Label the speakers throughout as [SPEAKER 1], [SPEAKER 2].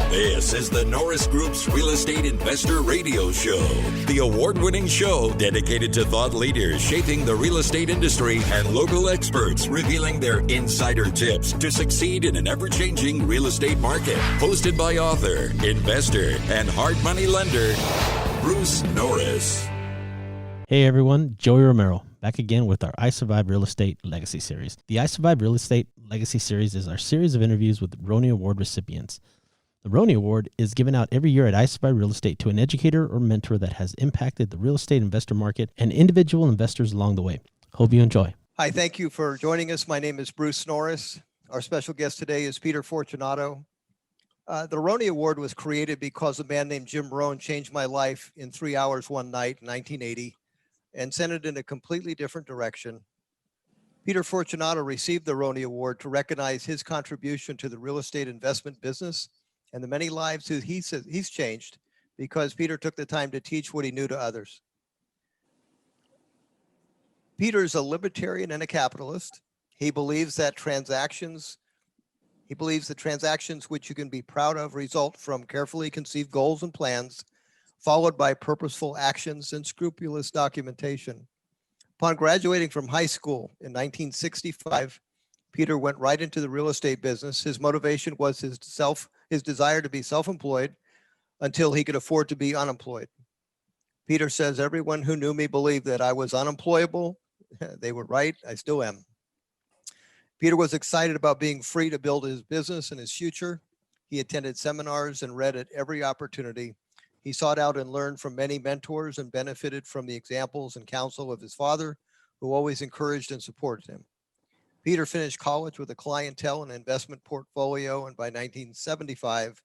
[SPEAKER 1] This is the Norris Group's Real Estate Investor Radio Show, the award-winning show dedicated to thought leaders shaping the real estate industry and local experts revealing their insider tips to succeed in an ever-changing real estate market. Hosted by author, investor, and hard money lender, Bruce Norris.
[SPEAKER 2] Hey everyone, Joey Romero, back again with our I Survive Real Estate Legacy Series. The I Survive Real Estate Legacy Series is our series of interviews with Rohny Award recipients. The Rohny Award is given out every year at I Survive Real Estate to an educator or mentor that has impacted the real estate investor market and individual investors along the way. Hope you enjoy.
[SPEAKER 3] Hi, thank you for joining us. My name is Bruce Norris. Our special guest today is Peter Fortunato. The Rohny Award was created because a man named Jim Rohn changed my life in 3 hours one night in 1980 and sent it in a completely different direction. Peter Fortunato received the Rohny Award to recognize his contribution to the real estate investment business and the many lives that he's changed because Peter took the time to teach what he knew to others. Peter's a libertarian and a capitalist. He believes that transactions which you can be proud of result from carefully conceived goals and plans, followed by purposeful actions and scrupulous documentation. Upon graduating from high school in 1965, Peter went right into the real estate business. His motivation was his desire to be self-employed until he could afford to be unemployed. Peter says, everyone who knew me believed that I was unemployable. They were right, I still am. Peter was excited about being free to build his business and his future. He attended seminars and read at every opportunity. He sought out and learned from many mentors and benefited from the examples and counsel of his father, who always encouraged and supported him. Peter finished college with a clientele and investment portfolio, and by 1975,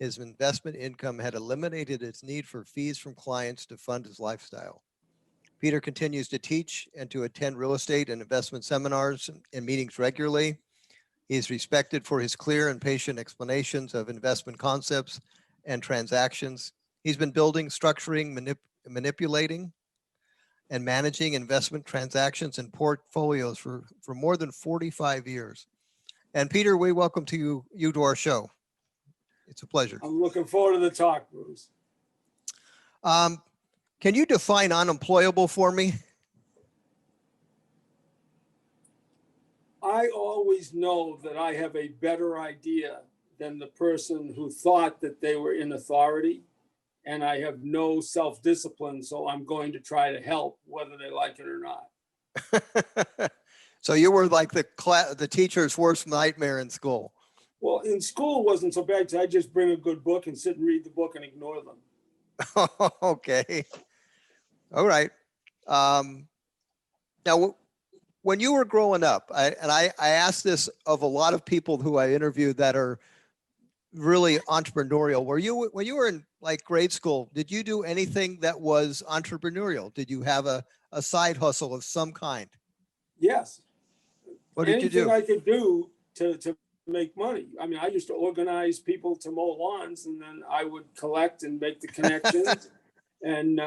[SPEAKER 3] his investment income had eliminated its need for fees from clients to fund his lifestyle. Peter continues to teach and to attend real estate and investment seminars and meetings regularly. He is respected for his clear and patient explanations of investment concepts and transactions. He's been building, structuring, manipulating, and managing investment transactions and portfolios for more than 45 years. And Peter, we welcome you to our show. It's a pleasure.
[SPEAKER 4] I'm looking forward to the talk, Bruce.
[SPEAKER 3] Can you define unemployable for me?
[SPEAKER 4] I always know that I have a better idea than the person who thought that they were in authority, and I have no self-discipline, so I'm going to try to help whether they like it or not.
[SPEAKER 3] So you were like the teacher's worst nightmare in school.
[SPEAKER 4] Well, in school it wasn't so bad because I just bring a good book and sit and read the book and ignore them.
[SPEAKER 3] Okay. All right. Now, when you were growing up, I asked this of a lot of people who I interviewed that are really entrepreneurial. When you were in like grade school, did you do anything that was entrepreneurial? Did you have a side hustle of some kind?
[SPEAKER 4] Yes.
[SPEAKER 3] What did you do?
[SPEAKER 4] Anything I could do to make money. I mean, I used to organize people to mow lawns, and then I would collect and make the connections. And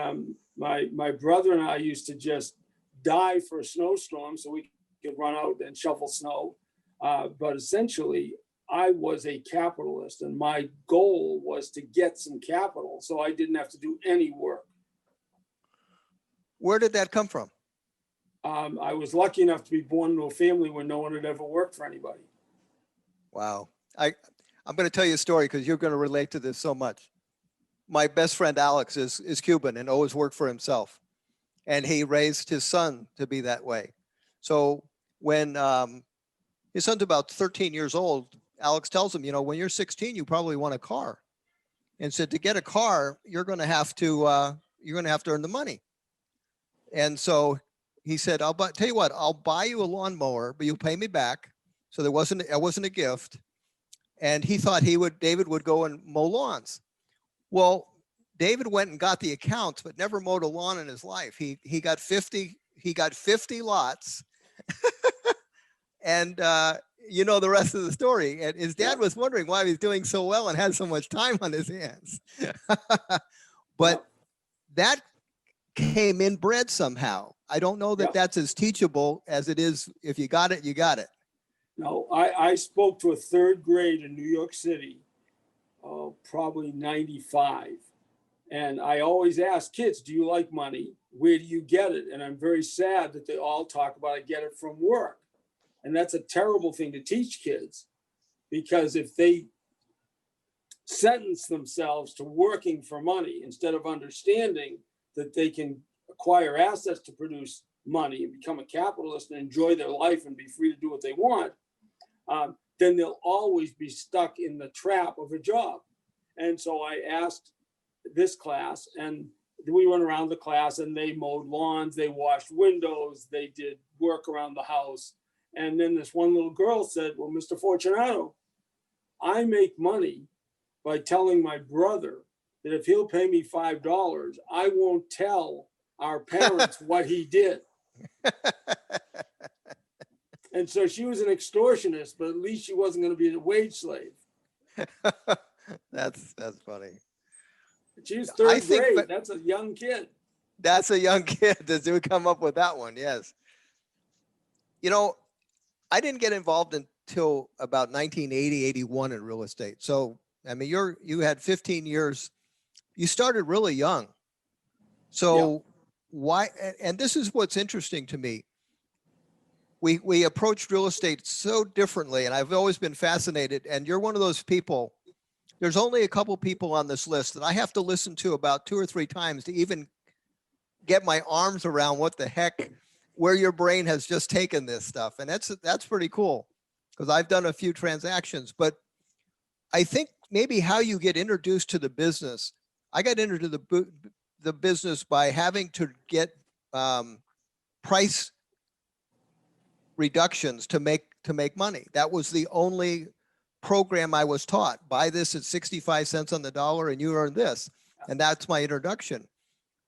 [SPEAKER 4] my brother and I used to just die for a snowstorm so we could run out and shovel snow. But essentially, I was a capitalist, and my goal was to get some capital so I didn't have to do any work.
[SPEAKER 3] Where did that come from?
[SPEAKER 4] I was lucky enough to be born into a family where no one had ever worked for anybody.
[SPEAKER 3] Wow. I'm going to tell you a story because you're going to relate to this so much. My best friend Alex is Cuban and always worked for himself. And he raised his son to be that way. So when his son's about 13 years old, Alex tells him, when you're 16, you probably want a car. And said, to get a car, you're going to have to earn the money. And so he said, tell you what, I'll buy you a lawnmower, but you'll pay me back. So it wasn't a gift. And he thought David would go and mow lawns. Well, David went and got the accounts, but never mowed a lawn in his life. He got 50 lots. And the rest of the story. And his dad was wondering why he's doing so well and had so much time on his hands. But that came inbred somehow. I don't know that that's as teachable as it is. If you got it, you got it.
[SPEAKER 4] No, I spoke to a third grade in New York City probably 95. And I always ask kids, do you like money? Where do you get it? And I'm very sad that they all talk about I get it from work. And that's a terrible thing to teach kids, because if they sentence themselves to working for money instead of understanding that they can acquire assets to produce money and become a capitalist and enjoy their life and be free to do what they want, then they'll always be stuck in the trap of a job. And so I asked this class, and we went around the class, and they mowed lawns, they washed windows, they did work around the house. And then this one little girl said, well, Mr. Fortunato, I make money by telling my brother that if he'll pay me $5, I won't tell our parents what he did. And so she was an extortionist, but at least she wasn't going to be a wage slave.
[SPEAKER 3] That's funny.
[SPEAKER 4] She was third grade. That's a young kid.
[SPEAKER 3] That's a young kid to come up with that one. Yes. You know, I didn't get involved until about 1980, 81 in real estate. So, I mean, you had 15 years. You started really young. So why, and this is what's interesting to me. We approached real estate so differently, and I've always been fascinated. And you're one of those people. There's only a couple people on this list that I have to listen to about 2 or 3 times to even get my arms around what the heck, where your brain has just taken this stuff. And that's pretty cool, because I've done a few transactions. But I think maybe how you get introduced to the business. I got into the business by having to get price reductions to make money. That was the only program I was taught. Buy this at 65 cents on the dollar and you earn this. And that's my introduction.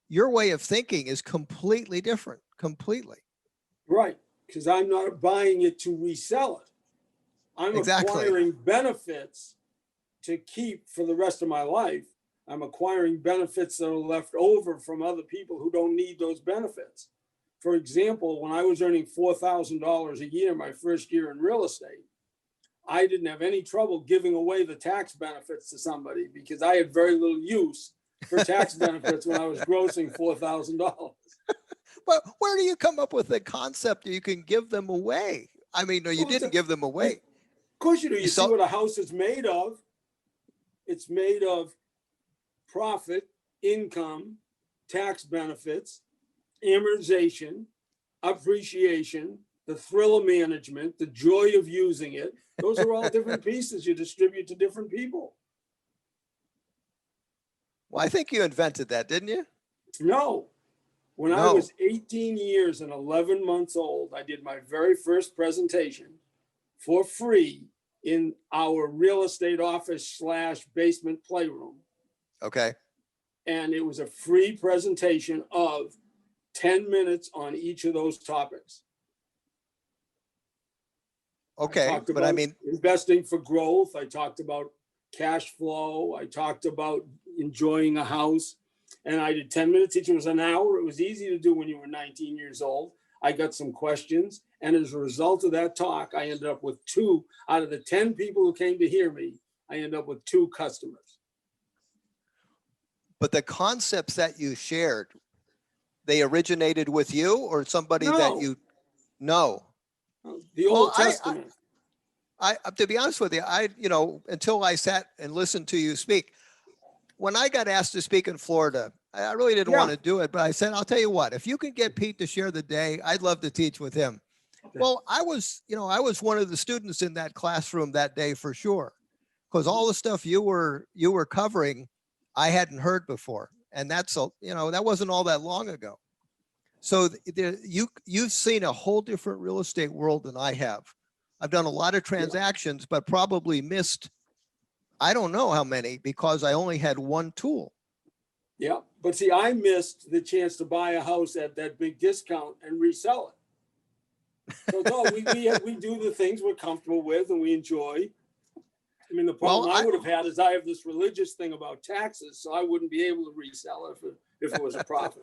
[SPEAKER 3] Your way of thinking is completely different, completely.
[SPEAKER 4] Right, because I'm not buying it to resell it. I'm acquiring benefits to keep for the rest of my life. I'm acquiring benefits that are left over from other people who don't need those benefits. For example, when I was earning $4,000 a year my first year in real estate, I didn't have any trouble giving away the tax benefits to somebody, because I had very little use for tax benefits when I was grossing $4,000.
[SPEAKER 3] But where do you come up with the concept that you can give them away? I mean, no, you didn't give them away.
[SPEAKER 4] Of course you do. You see what a house is made of. It's made of profit, income, tax benefits, amortization, appreciation, the thrill of management, the joy of using it. Those are all different pieces you distribute to different people.
[SPEAKER 3] Well, I think you invented that, didn't you?
[SPEAKER 4] No. When I was 18 years and 11 months old, I did my very first presentation for free in our real estate office / basement playroom.
[SPEAKER 3] Okay.
[SPEAKER 4] And it was a free presentation of 10 minutes on each of those topics.
[SPEAKER 3] Okay, but I mean,
[SPEAKER 4] investing for growth. I talked about cash flow. I talked about enjoying a house. And I did 10 minutes each. It was an hour. It was easy to do when you were 19 years old. I got some questions. And as a result of that talk, I ended up with 2 out of the 10 people who came to hear me. I ended up with 2 customers.
[SPEAKER 3] But the concepts that you shared, they originated with you or somebody that you know?
[SPEAKER 4] The Old Testament.
[SPEAKER 3] I to be honest with you, until I sat and listened to you speak, when I got asked to speak in Florida, I really didn't want to do it, but I said, I'll tell you what, if you can get Pete to share the day, I'd love to teach with him. Well, I was one of the students in that classroom that day for sure, because all the stuff you were covering, I hadn't heard before. And that wasn't all that long ago. So you've seen a whole different real estate world than I have. I've done a lot of transactions, but probably missed, I don't know how many, because I only had one tool.
[SPEAKER 4] Yeah, but see, I missed the chance to buy a house at that big discount and resell it. So no, we do the things we're comfortable with and we enjoy. I mean, the problem I would have had is I have this religious thing about taxes, so I wouldn't be able to resell it if it was a profit.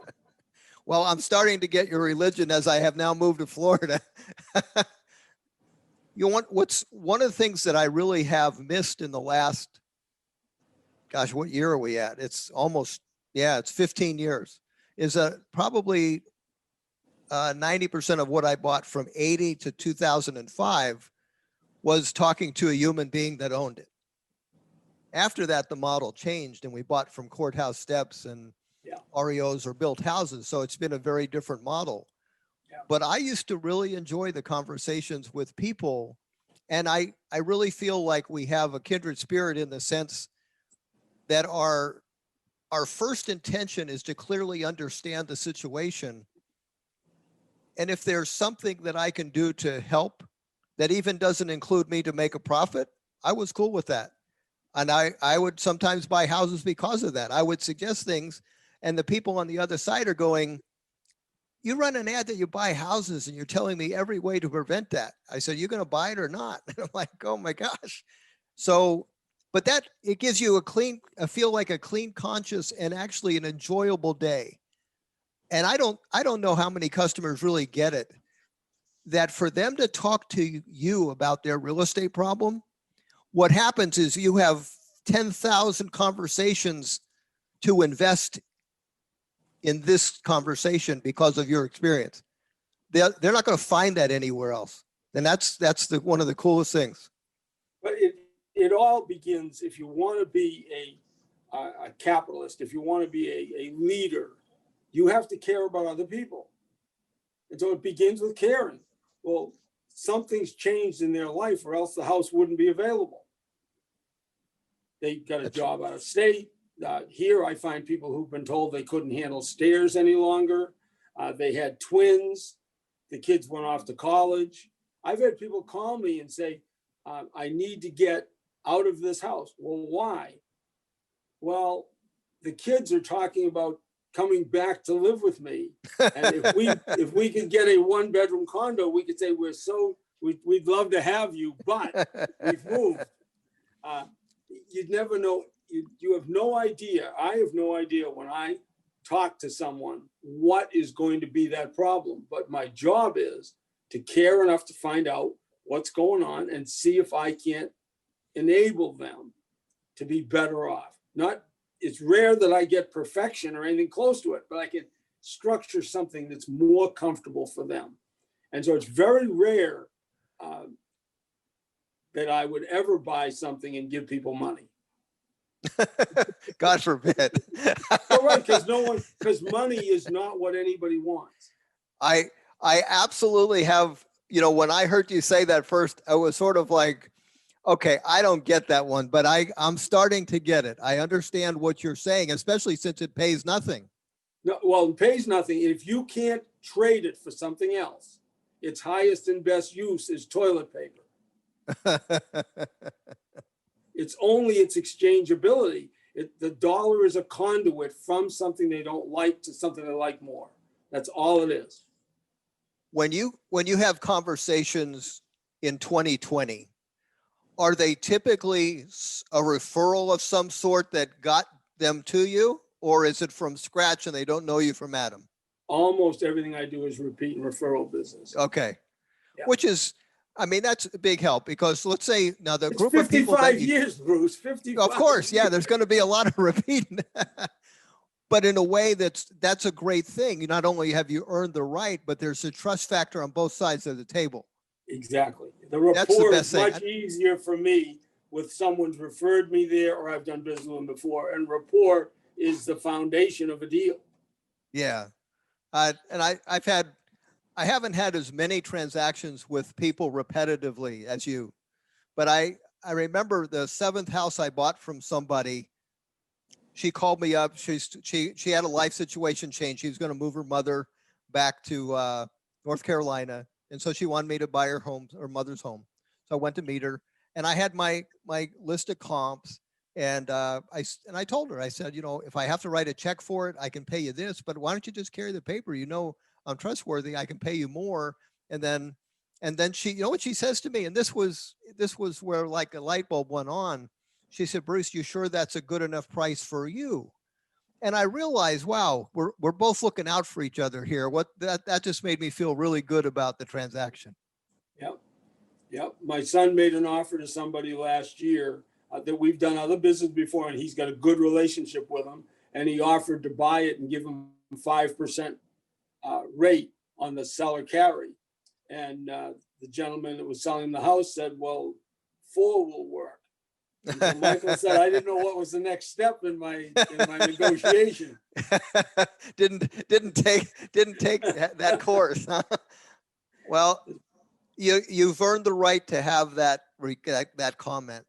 [SPEAKER 3] Well, I'm starting to get your religion as I have now moved to Florida. What's one of the things that I really have missed in the last gosh, what year are we at? It's almost, yeah, it's 15 years. Is probably 90% of what I bought from 80 to 2005 was talking to a human being that owned it. After that, the model changed and we bought from courthouse steps and REOs or built houses. So it's been a very different model.
[SPEAKER 4] Yeah.
[SPEAKER 3] But I used to really enjoy the conversations with people. And I really feel like we have a kindred spirit in the sense that our first intention is to clearly understand the situation. And if there's something that I can do to help that even doesn't include me to make a profit, I was cool with that. And I would sometimes buy houses because of that. I would suggest things and the people on the other side are going, you run an ad that you buy houses and you're telling me every way to prevent that. I said, you're going to buy it or not? And I'm like, oh my gosh. So, but that, it gives you a feel like a clean conscience and actually an enjoyable day. And I don't know how many customers really get it, that for them to talk to you about their real estate problem, what happens is you have 10,000 conversations to invest in this conversation because of your experience. They're not going to find that anywhere else. And that's one of the coolest things.
[SPEAKER 4] But it all begins, if you want to be a capitalist, if you want to be a leader, you have to care about other people. And so it begins with caring. Well, something's changed in their life or else the house wouldn't be available. They got a job out of state. Here I find people who've been told they couldn't handle stairs any longer. They had twins. The kids went off to college. I've had people call me and say, I need to get out of this house. Well, why? Well, the kids are talking about coming back to live with me. And if we could get a 1-bedroom condo, we could say, we'd love to have you, but we've moved. You'd never know. You have no idea. I have no idea when I talk to someone what is going to be that problem. But my job is to care enough to find out what's going on and see if I can't enable them to be better off. It's rare that I get perfection or anything close to it, but I can structure something that's more comfortable for them. And so it's very rare that I would ever buy something and give people money.
[SPEAKER 3] God forbid.
[SPEAKER 4] Oh, right, because money is not what anybody wants.
[SPEAKER 3] I absolutely have, when I heard you say that first, I was sort of like, okay, I don't get that one, but I'm starting to get it. I understand what you're saying, especially since it pays nothing.
[SPEAKER 4] No, well, it pays nothing. If you can't trade it for something else, its highest and best use is toilet paper. It's only its exchangeability. The dollar is a conduit from something they don't like to something they like more. That's all it is.
[SPEAKER 3] When you have conversations in 2020, are they typically a referral of some sort that got them to you, or is it from scratch and they don't know you from Adam?
[SPEAKER 4] Almost everything I do is repeat and referral business.
[SPEAKER 3] Okay.
[SPEAKER 4] Yeah.
[SPEAKER 3] Which is, that's a big help, because let's say now the
[SPEAKER 4] It's
[SPEAKER 3] group of people
[SPEAKER 4] 55 years, Bruce, 55.
[SPEAKER 3] Of course, yeah, there's going to be a lot of repeating. But in a way that's a great thing. Not only have you earned the right, but there's a trust factor on both sides of the table.
[SPEAKER 4] Exactly. The rapport is much easier for me with someone's referred me there or I've done business with them before. And rapport is the foundation of a deal.
[SPEAKER 3] Yeah. And I haven't had as many transactions with people repetitively as you, but I remember the 7th house I bought from somebody. She called me up. She had a life situation change. She was going to move her mother back to North Carolina. And so she wanted me to buy her mother's home. So I went to meet her and I had my list of comps. And I told her, I said, if I have to write a check for it, I can pay you this, but why don't you just carry the paper? I'm trustworthy. I can pay you more. And then she, what she says to me, and this was where like a light bulb went on. She said, Bruce, you sure that's a good enough price for you? And I realized, wow, we're both looking out for each other here. That just made me feel really good about the transaction.
[SPEAKER 4] Yep. My son made an offer to somebody last year that we've done other business before, and he's got a good relationship with him, and he offered to buy it and give him 5% rate on the seller carry. And the gentleman that was selling the house said, well, 4 will work. And so Michael said, I didn't know what was the next step in my negotiation.
[SPEAKER 3] didn't take that course. Huh? Well, you've earned the right to have that comment.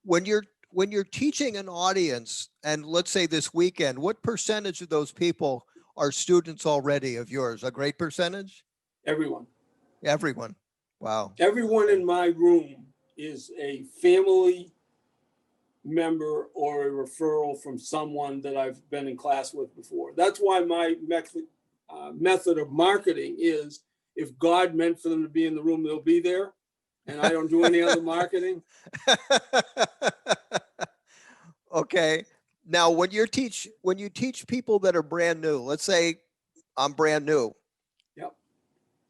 [SPEAKER 3] When you're teaching an audience, and let's say this weekend, what percentage of those people are students already of yours? A great percentage?
[SPEAKER 4] Everyone.
[SPEAKER 3] Everyone. Wow.
[SPEAKER 4] Everyone in my room is a family member or a referral from someone that I've been in class with before. That's why my method of marketing is, if God meant for them to be in the room, they'll be there. And I don't do any other marketing.
[SPEAKER 3] Okay. Now, when you teach people that are brand new, let's say I'm brand new.
[SPEAKER 4] Yep.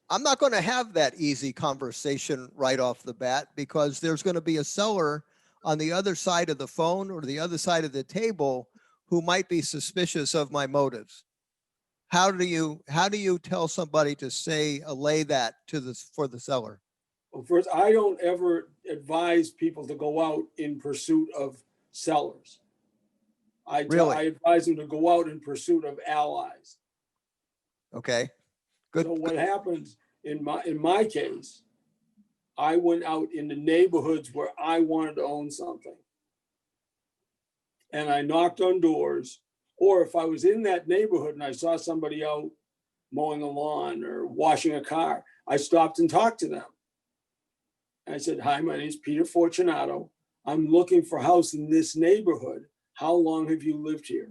[SPEAKER 3] I'm not going to have that easy conversation right off the bat, because there's going to be a seller on the other side of the phone or the other side of the table who might be suspicious of my motives. How do you tell somebody to allay that for the seller?
[SPEAKER 4] Well, first, I don't ever advise people to go out in pursuit of sellers. I advise them to go out in pursuit of allies.
[SPEAKER 3] Okay, good.
[SPEAKER 4] So what happens in my case, I went out in the neighborhoods where I wanted to own something, and I knocked on doors. Or if I was in that neighborhood and I saw somebody out mowing a lawn or washing a car, I stopped and talked to them. I said, hi, my name is Peter Fortunato. I'm looking for a house in this neighborhood. How long have you lived here?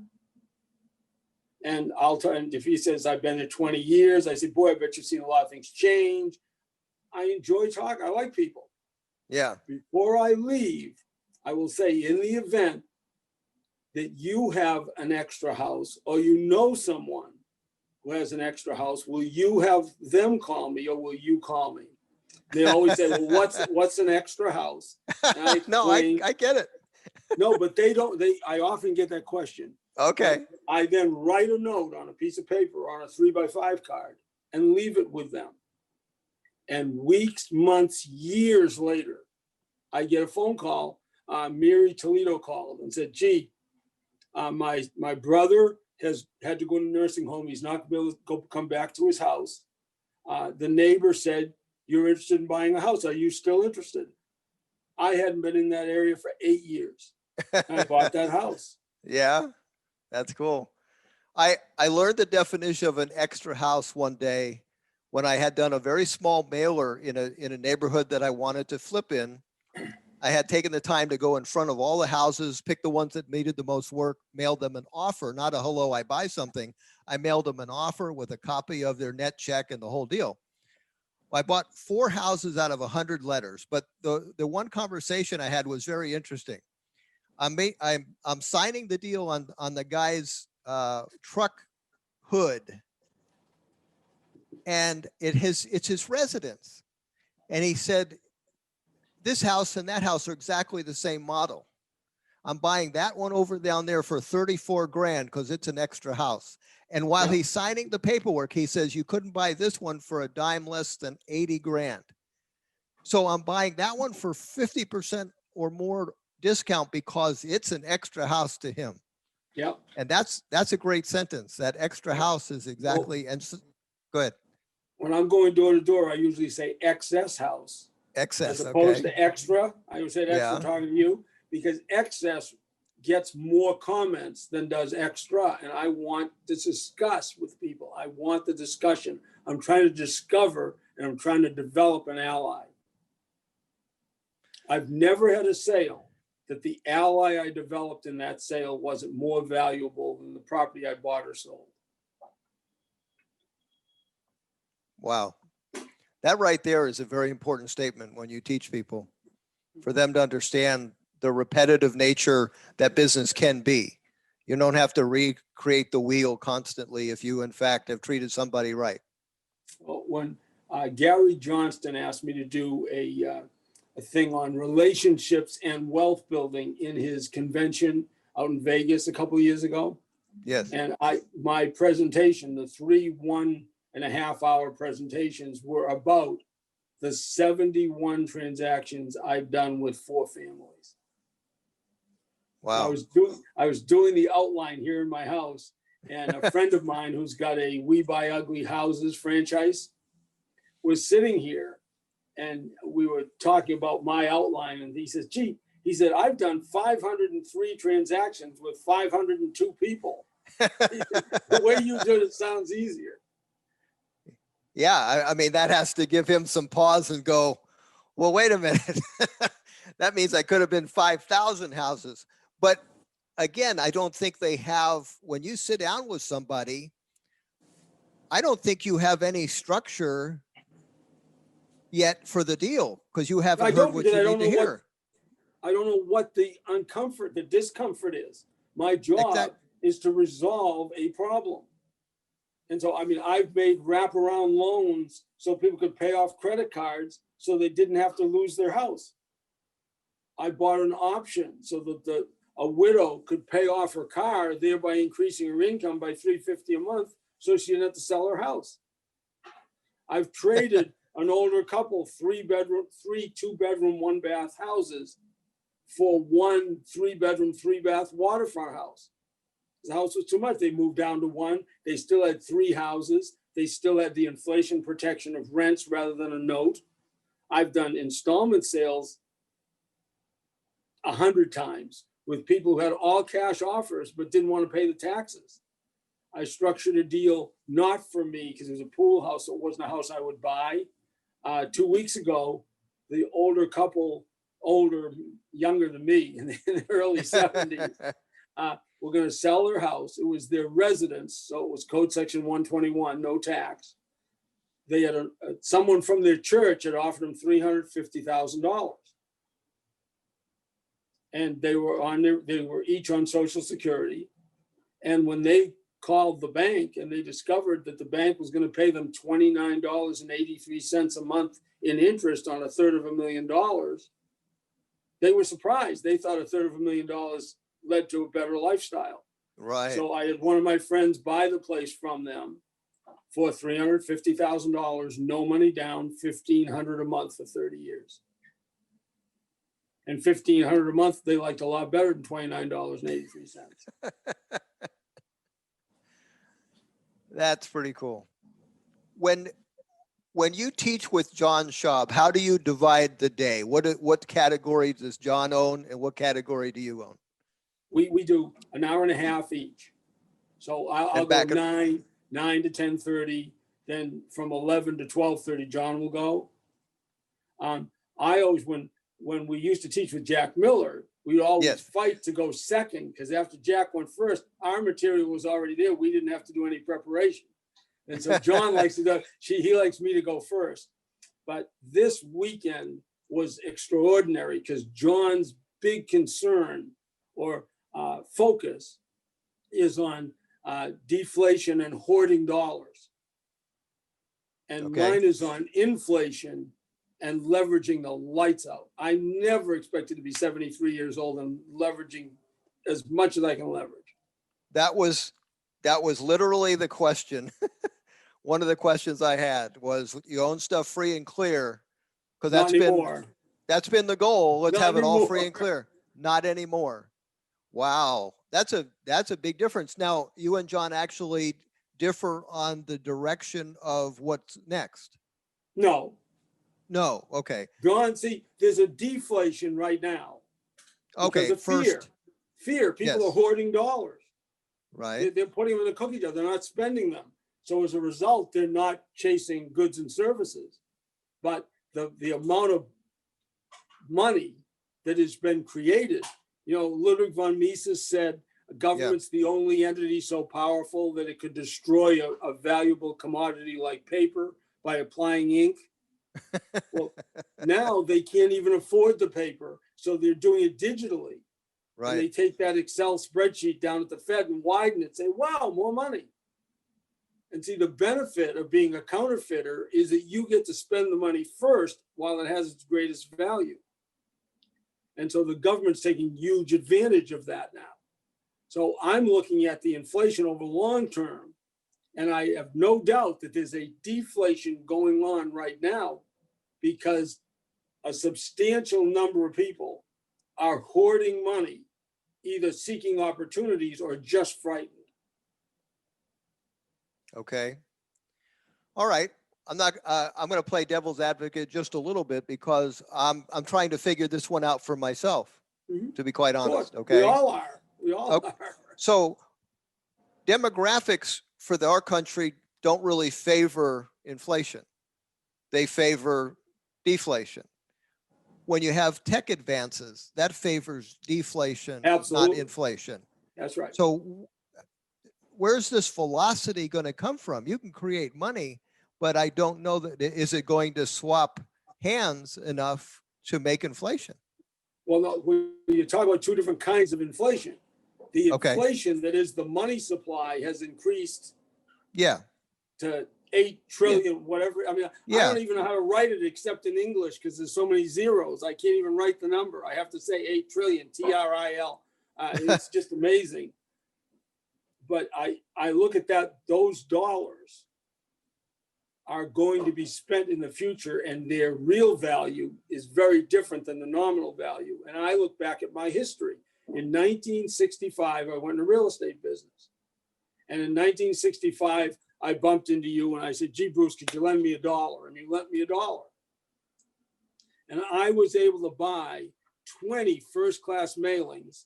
[SPEAKER 4] And I'll tell him, if he says, I've been here 20 years, I say, boy, I bet you've seen a lot of things change. I enjoy talking. I like people.
[SPEAKER 3] Yeah.
[SPEAKER 4] Before I leave, I will say, in the event that you have an extra house, or you know someone who has an extra house, will you have them call me, or will you call me? They always say, well, what's an extra house?
[SPEAKER 3] No, I get it.
[SPEAKER 4] No, but I often get that question.
[SPEAKER 3] Okay.
[SPEAKER 4] I then write a note on a piece of paper on a 3x5 card and leave it with them. And weeks, months, years later, I get a phone call. Mary Toledo called and said, gee, my brother has had to go to a nursing home. He's not going to be able to come back to his house. The neighbor said, you're interested in buying a house. Are you still interested? I hadn't been in that area for 8 years. And I bought that house.
[SPEAKER 3] Yeah, that's cool. I learned the definition of an extra house one day when I had done a very small mailer in a neighborhood that I wanted to flip in. I had taken the time to go in front of all the houses, pick the ones that needed the most work, mailed them an offer, not a hello, I buy something. I mailed them an offer with a copy of their net check and the whole deal. I bought 4 houses out of 100 letters, but the one conversation I had was very interesting. I'm signing the deal on the guy's truck hood, and it's his residence. And he said, this house and that house are exactly the same model. I'm buying that one over down there for 34 grand because it's an extra house. And while he's signing the paperwork, he says, you couldn't buy this one for a dime less than 80 grand. So I'm buying that one for 50% or more discount because it's an extra house to him.
[SPEAKER 4] Yeah.
[SPEAKER 3] And that's a great sentence. That extra house is exactly, go ahead.
[SPEAKER 4] When I'm going door to door, I usually say excess house.
[SPEAKER 3] Excess,
[SPEAKER 4] as opposed
[SPEAKER 3] okay.
[SPEAKER 4] to extra. I would say extra talking to you, because excess gets more comments than does extra. And I want to discuss with people. I want the discussion. I'm trying to discover and I'm trying to develop an ally. I've never had a sale that the ally I developed in that sale wasn't more valuable than the property I bought or sold.
[SPEAKER 3] Wow. That right there is a very important statement when you teach people, for them to understand the repetitive nature that business can be. You don't have to recreate the wheel constantly if you, in fact, have treated somebody right.
[SPEAKER 4] Well, when Gary Johnston asked me to do a thing on relationships and wealth building in his convention out in Vegas a couple of years ago.
[SPEAKER 3] Yes.
[SPEAKER 4] And my presentation, the 3 1.5-hour presentations were about the 71 transactions I've done with 4 families.
[SPEAKER 3] Wow.
[SPEAKER 4] I was doing the outline here in my house, and a friend of mine who's got a We Buy Ugly Houses franchise was sitting here, and we were talking about my outline, and he says, gee, he said, I've done 503 transactions with 502 people. The way you do it sounds easier.
[SPEAKER 3] Yeah, I mean, that has to give him some pause and go, well, wait a minute. That means I could have been 5,000 houses. But again, I don't think they have, when you sit down with somebody, I don't think you have any structure yet for the deal, because you haven't heard what you need to hear.
[SPEAKER 4] I don't know what the discomfort is. My job is to resolve a problem. And so, I mean, I've made wraparound loans so people could pay off credit cards so they didn't have to lose their house. I bought an option so that a widow could pay off her car, thereby increasing her income by $350 a month so she didn't have to sell her house. I've traded an older couple, 3 2-bedroom, 1-bath houses for 1 3-bedroom, 3-bath waterfront house. The house was too much. They moved down to 1. They still had 3 houses. They still had the inflation protection of rents rather than a note. I've done installment sales 100 times with people who had all cash offers but didn't want to pay the taxes. I structured a deal not for me because it was a pool house, so it wasn't a house I would buy. 2 weeks ago, the older couple, younger than me, in the early 70s, were going to sell their house. It was their residence, so it was code section 121, no tax. They had someone from their church had offered them $350,000, and they were each on Social Security. And when they called the bank and they discovered that the bank was going to pay them $29.83 a month in interest on $250,000, they were surprised. They thought $250,000 led to a better lifestyle.
[SPEAKER 3] Right.
[SPEAKER 4] So I had one of my friends buy the place from them for $350,000, no money down, $1,500 a month for 30 years. And $1,500 a month, they liked a lot better than $29.83.
[SPEAKER 3] That's pretty cool. When you teach with John Schaub, how do you divide the day? What category does John own, and what category do you own?
[SPEAKER 4] We do an hour and a half each. So I'll go 9 to 10:30. Then from 11 to 12:30, John will go. I always, when we used to teach with Jack Miller, we'd always fight to go second, because after Jack went first, our material was already there. We didn't have to do any preparation. And so John likes to go, he likes me to go first. But this weekend was extraordinary because John's big concern or focus is on deflation and hoarding dollars. And mine is on inflation and leveraging the lights out. I never expected to be 73 years old and leveraging as much as I can leverage.
[SPEAKER 3] That was literally the question. One of the questions I had was, you own stuff free and clear, because that's been the goal. Let's have it all free and clear. Not anymore. Wow, that's a big difference. Now, you and John actually differ on the direction of what's next.
[SPEAKER 4] No,
[SPEAKER 3] okay.
[SPEAKER 4] John, see, there's a deflation right now.
[SPEAKER 3] Okay,
[SPEAKER 4] fear. People are hoarding dollars.
[SPEAKER 3] Right.
[SPEAKER 4] They're putting them in the cookie jar. They're not spending them. So as a result, they're not chasing goods and services. But the amount of money that has been created, Ludwig von Mises said, government's the only entity so powerful that it could destroy a valuable commodity like paper by applying ink. Well, now they can't even afford the paper, so they're doing it digitally. Right. And they take that Excel spreadsheet down at the Fed and widen it, say, wow, more money. And see, the benefit of being a counterfeiter is that you get to spend the money first while it has its greatest value. And so the government's taking huge advantage of that now. So I'm looking at the inflation over long term, and I have no doubt that there's a deflation going on right now because a substantial number of people are hoarding money, either seeking opportunities or just frightened.
[SPEAKER 3] Okay. All right. I'm going to play devil's advocate just a little bit because I'm trying to figure this one out for myself, to be quite honest. Okay.
[SPEAKER 4] We all are. We all are.
[SPEAKER 3] So demographics for our country don't really favor inflation. They favor deflation. When you have tech advances, that favors deflation,
[SPEAKER 4] Absolutely.
[SPEAKER 3] not inflation.
[SPEAKER 4] That's right.
[SPEAKER 3] So where's this velocity going to come from? You can create money, but I don't know that is it going to swap hands enough to make inflation?
[SPEAKER 4] Well, no, you talk about two different kinds of inflation. The
[SPEAKER 3] Okay.
[SPEAKER 4] inflation that is the money supply has increased
[SPEAKER 3] Yeah.
[SPEAKER 4] to 8 trillion, whatever. I mean, I don't even know how to write it except in English because there's so many zeros. I can't even write the number. I have to say 8 trillion, TRIL. It's just amazing. But I look at that, those dollars are going to be spent in the future and their real value is very different than the nominal value. And I look back at my history. In 1965, I went in the real estate business. And in 1965, I bumped into you and I said, gee, Bruce, could you lend me $1? And you lent me $1. And I was able to buy 20 first-class mailings.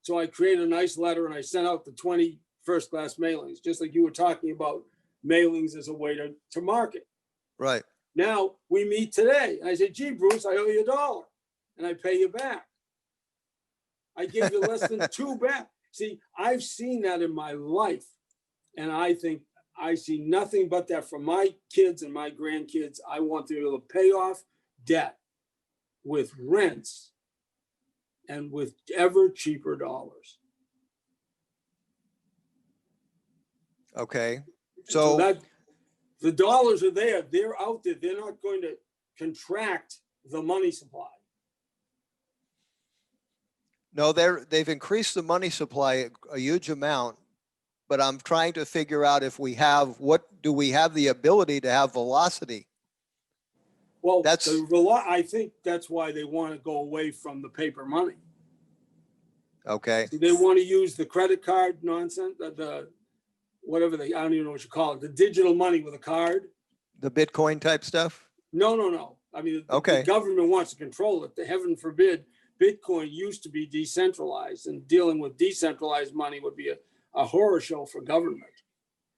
[SPEAKER 4] So I created a nice letter and I sent out the 20 first-class mailings, just like you were talking about mailings as a way to market.
[SPEAKER 3] Right.
[SPEAKER 4] Now we meet today. And I say, gee, Bruce, I owe you $1. And I pay you back. I give you less than 2 back. See, I've seen that in my life. And I think I see nothing but that for my kids and my grandkids. I want to be able to pay off debt with rents and with ever cheaper dollars.
[SPEAKER 3] Okay.
[SPEAKER 4] So
[SPEAKER 3] So
[SPEAKER 4] that the dollars are there. They're out there. They're not going to contract the money supply.
[SPEAKER 3] no, they've increased the money supply a huge amount, but I'm trying to figure out if we have, do we have the ability to have velocity?
[SPEAKER 4] Well,
[SPEAKER 3] That's-
[SPEAKER 4] I think that's why they want to go away from the paper money.
[SPEAKER 3] Okay.
[SPEAKER 4] They want to use the credit card nonsense, the whatever I don't even know what you call it, the digital money with a card.
[SPEAKER 3] The Bitcoin type stuff?
[SPEAKER 4] No. I mean,
[SPEAKER 3] Okay.
[SPEAKER 4] the government wants to control it. Heaven forbid, Bitcoin used to be decentralized, and dealing with decentralized money would be a horror show for government.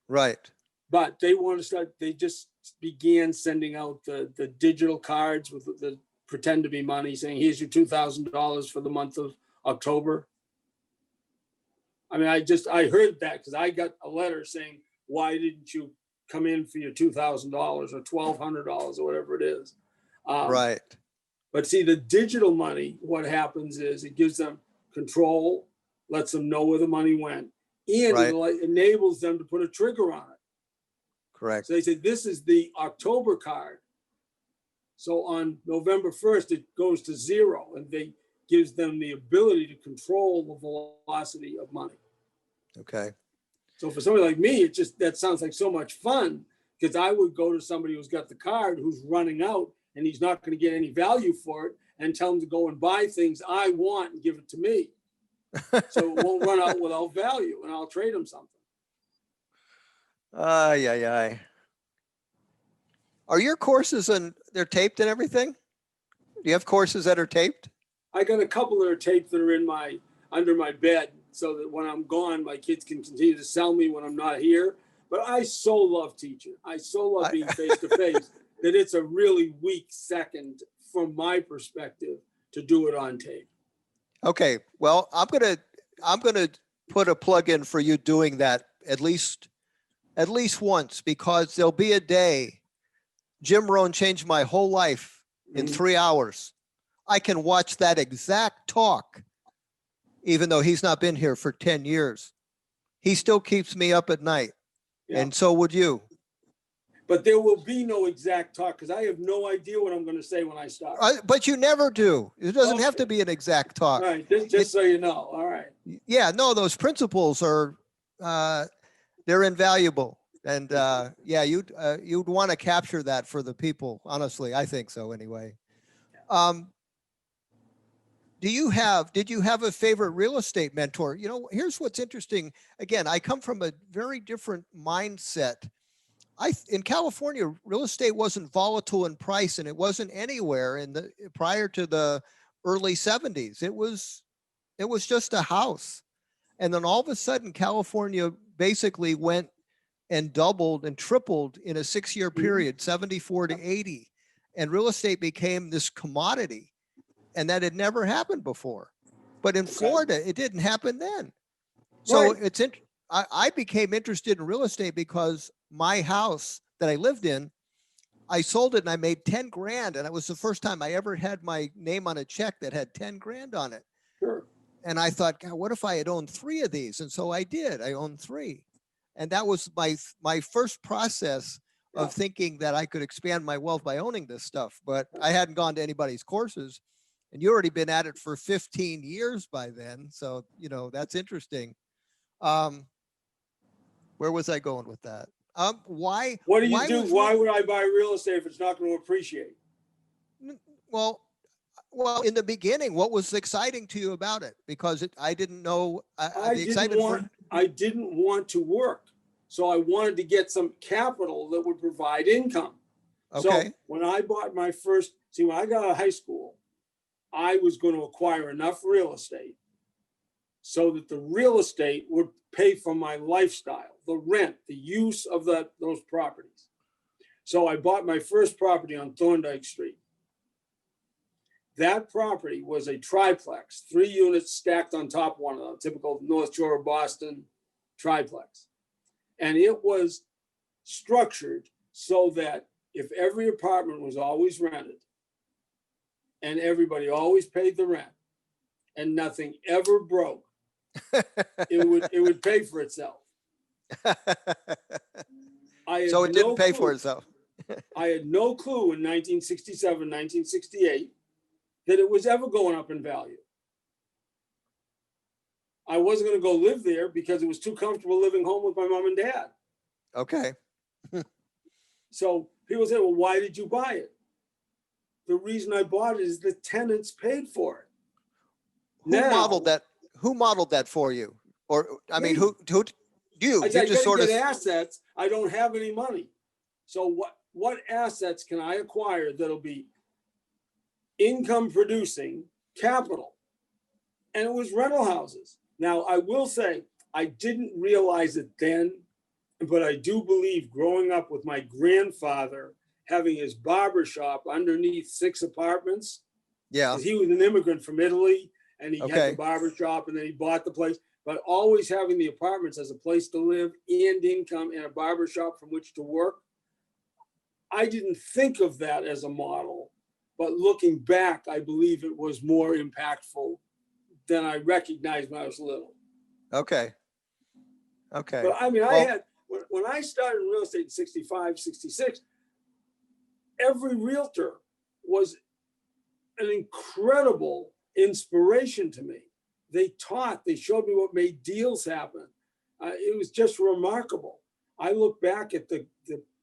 [SPEAKER 3] Right.
[SPEAKER 4] But they want to start, they just began sending out the digital cards with the pretend to be money saying, here's your $2,000 for the month of October. I mean, I heard that because I got a letter saying, why didn't you come in for your $2,000 or $1,200 or whatever it is?
[SPEAKER 3] Right.
[SPEAKER 4] But see, the digital money, what happens is it gives them control, lets them know where the money went, and
[SPEAKER 3] Right.
[SPEAKER 4] it enables them to put a trigger on it.
[SPEAKER 3] Correct.
[SPEAKER 4] So they say, this is the October card. So on November 1st, it goes to 0, and they gives them the ability to control the velocity of money.
[SPEAKER 3] Okay.
[SPEAKER 4] So for somebody like me, that sounds like so much fun, because I would go to somebody who's got the card who's running out and he's not going to get any value for it and tell him to go and buy things I want and give it to me. So it won't run out without value, and I'll trade him something.
[SPEAKER 3] Are your courses they're taped and everything? Do you have courses that are taped?
[SPEAKER 4] I got a couple that are taped that are under my bed, so that when I'm gone, my kids can continue to sell me when I'm not here. But I so love teaching. I so love being face to face that it's a really weak second from my perspective to do it on tape.
[SPEAKER 3] Okay. Well, I'm gonna put a plug in for you doing that at least once, because there'll be a day. Jim Rohn changed my whole life in 3 hours. I can watch that exact talk, even though he's not been here for 10 years. He still keeps me up at night.
[SPEAKER 4] Yeah.
[SPEAKER 3] And so would you.
[SPEAKER 4] But there will be no exact talk because I have no idea what I'm going to say when I start.
[SPEAKER 3] But you never do. It doesn't have
[SPEAKER 4] Okay.
[SPEAKER 3] to be an exact talk.
[SPEAKER 4] All right, just so you know. All right.
[SPEAKER 3] Yeah, no, those principles are, they're invaluable. And yeah, you'd want to capture that for the people. Honestly, I think so anyway. Did you have a favorite real estate mentor? You know, here's what's interesting. Again, I come from a very different mindset. In California, real estate wasn't volatile in price, and it wasn't anywhere prior to the early 70s. It was just a house. And then all of a sudden, California basically went and doubled and tripled in a 6-year period, 74 to 80. And real estate became this commodity. And that had never happened before. But in Florida, it didn't happen then. So
[SPEAKER 4] Right.
[SPEAKER 3] I became interested in real estate because my house that I lived in, I sold it and I made 10 grand. And it was the first time I ever had my name on a check that had 10 grand on it.
[SPEAKER 4] Sure.
[SPEAKER 3] And I thought, God, what if I had owned 3 of these? And so I did. I owned 3. And that was my first process of thinking that I could expand my wealth by owning this stuff. But I hadn't gone to anybody's courses. And you already been at it for 15 years by then. So, you know, that's interesting. Where was I going with that? Why?
[SPEAKER 4] What do you
[SPEAKER 3] why
[SPEAKER 4] do?
[SPEAKER 3] was
[SPEAKER 4] Why
[SPEAKER 3] real-
[SPEAKER 4] would I buy real estate if it's not going to appreciate?
[SPEAKER 3] Well, in the beginning, what was exciting to you about it? Because I didn't know the excitement.
[SPEAKER 4] I didn't want to work. So I wanted to get some capital that would provide income.
[SPEAKER 3] Okay.
[SPEAKER 4] So when I bought my first, when I got out of high school, I was going to acquire enough real estate so that the real estate would pay for my lifestyle, the rent, the use of those properties. So I bought my first property on Thorndike Street. That property was a triplex, 3 units stacked on top of one another, typical North Shore of Boston triplex. And it was structured so that if every apartment was always rented and everybody always paid the rent and nothing ever broke, it would pay for itself.
[SPEAKER 3] So it didn't pay for itself.
[SPEAKER 4] I had no clue in 1967, 1968 that it was ever going up in value. I wasn't going to go live there because it was too comfortable living home with my mom and dad.
[SPEAKER 3] Okay.
[SPEAKER 4] So people say, well, why did you buy it? The reason I bought it is the tenants paid for it.
[SPEAKER 3] Who modeled that for you? Or, I mean, who you
[SPEAKER 4] just sort of get assets. I don't have any money. So what assets can I acquire that'll be income producing capital? And it was rental houses. Now, I will say, I didn't realize it then, but I do believe growing up with my grandfather having his barber shop underneath 6 apartments.
[SPEAKER 3] Yeah.
[SPEAKER 4] He was an immigrant from Italy and he had the barber shop and then he bought the place, but always having the apartments as a place to live and income and a barber shop from which to work. I didn't think of that as a model, but looking back, I believe it was more impactful than I recognized when I was little.
[SPEAKER 3] Okay.
[SPEAKER 4] But I mean, when I started in real estate in 65, 66, every realtor was an incredible inspiration to me. They showed me what made deals happen. It was just remarkable. I look back at the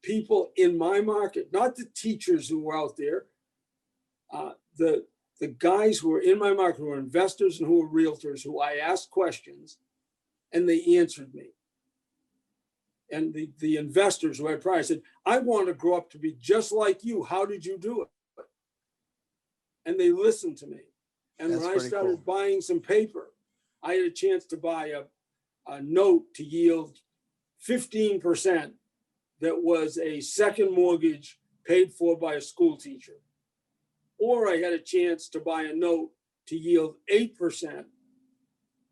[SPEAKER 4] people in my market, not the teachers who were out there, the guys who were in my market, who were investors and who were realtors, who I asked questions and they answered me. And the investors who had prior said, I want to grow up to be just like you. How did you do it? And they listened to me. And when I started buying some paper, I had a chance to buy a note to yield 15% that was a second mortgage paid for by a school teacher. Or I had a chance to buy a note to yield 8%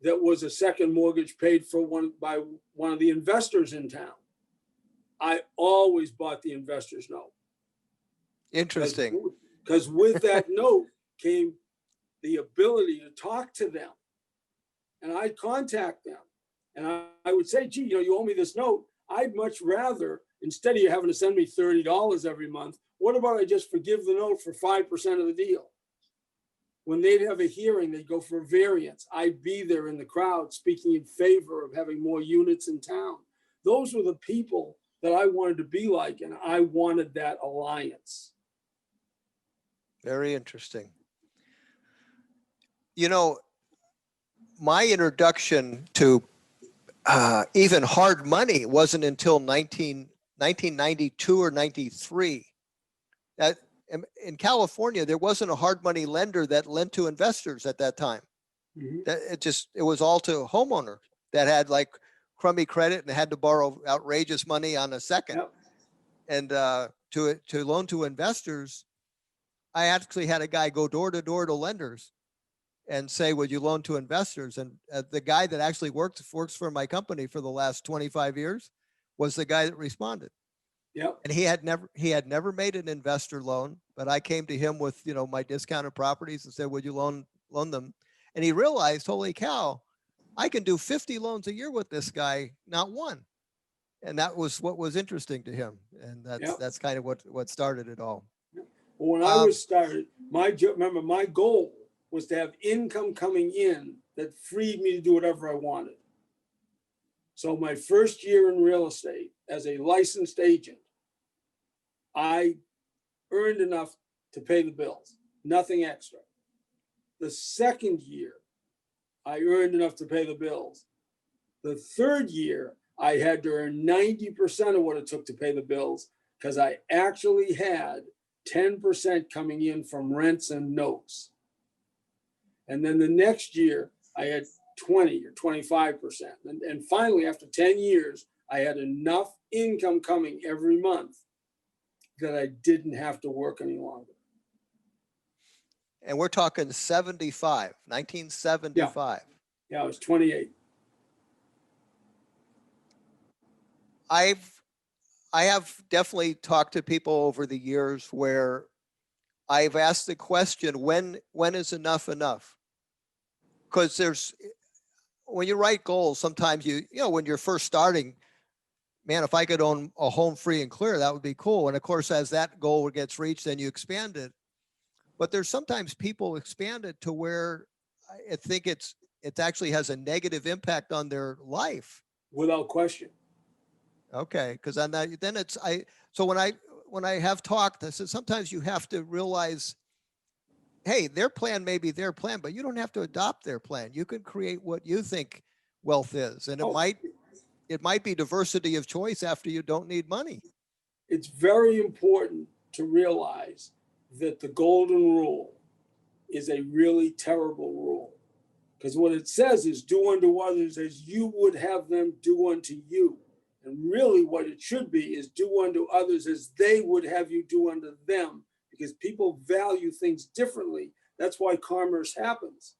[SPEAKER 4] that was a second mortgage paid for by one of the investors in town. I always bought the investor's note.
[SPEAKER 3] Interesting.
[SPEAKER 4] Because with that note came the ability to talk to them. And I'd contact them. And I would say, gee, you owe me this note. I'd much rather instead of you having to send me $30 every month, what about I just forgive the note for 5% of the deal? When they'd have a hearing, they'd go for a variance. I'd be there in the crowd speaking in favor of having more units in town. Those were the people that I wanted to be like, and I wanted that alliance.
[SPEAKER 3] Very interesting. You know, my introduction to even hard money wasn't until 1992 or 93. That in California, there wasn't a hard money lender that lent to investors at that time. It was all to homeowners that had like crummy credit and had to borrow outrageous money on a second.
[SPEAKER 4] Yep.
[SPEAKER 3] And to loan to investors, I actually had a guy go door to door to lenders and say, would you loan to investors? And the guy that actually works for my company for the last 25 years was the guy that responded.
[SPEAKER 4] Yep.
[SPEAKER 3] And he had never made an investor loan, but I came to him with, my discounted properties and said, would you loan them? And he realized, holy cow, I can do 50 loans a year with this guy, not one. And that was what was interesting to him. And that's kind of what started it all.
[SPEAKER 4] Well, when I was started, my goal was to have income coming in that freed me to do whatever I wanted. So my first year in real estate as a licensed agent, I earned enough to pay the bills, nothing extra. The second year, I earned enough to pay the bills. The third year, I had to earn 90% of what it took to pay the bills because I actually had 10% coming in from rents and notes. And then the next year, I had 20 or 25%. And finally, after 10 years, I had enough income coming every month that I didn't have to work any longer.
[SPEAKER 3] And we're talking 1975.
[SPEAKER 4] Yeah, I was 28.
[SPEAKER 3] I have definitely talked to people over the years where I've asked the question, when is enough? Because when you write goals, sometimes when you're first starting, man, if I could own a home free and clear, that would be cool. And of course, as that goal gets reached, then you expand it. But there's sometimes people expand it to where I think it actually has a negative impact on their life.
[SPEAKER 4] Without question.
[SPEAKER 3] Okay, because on that, then so when I have talked, I said sometimes you have to realize, hey, their plan may be their plan, but you don't have to adopt their plan. You can create what you think wealth is, and it might be diversity of choice after you don't need money.
[SPEAKER 4] It's very important to realize that the golden rule is a really terrible rule, because what it says is do unto others as you would have them do unto you. And really what it should be is do unto others as they would have you do unto them, because people value things differently. That's why commerce happens.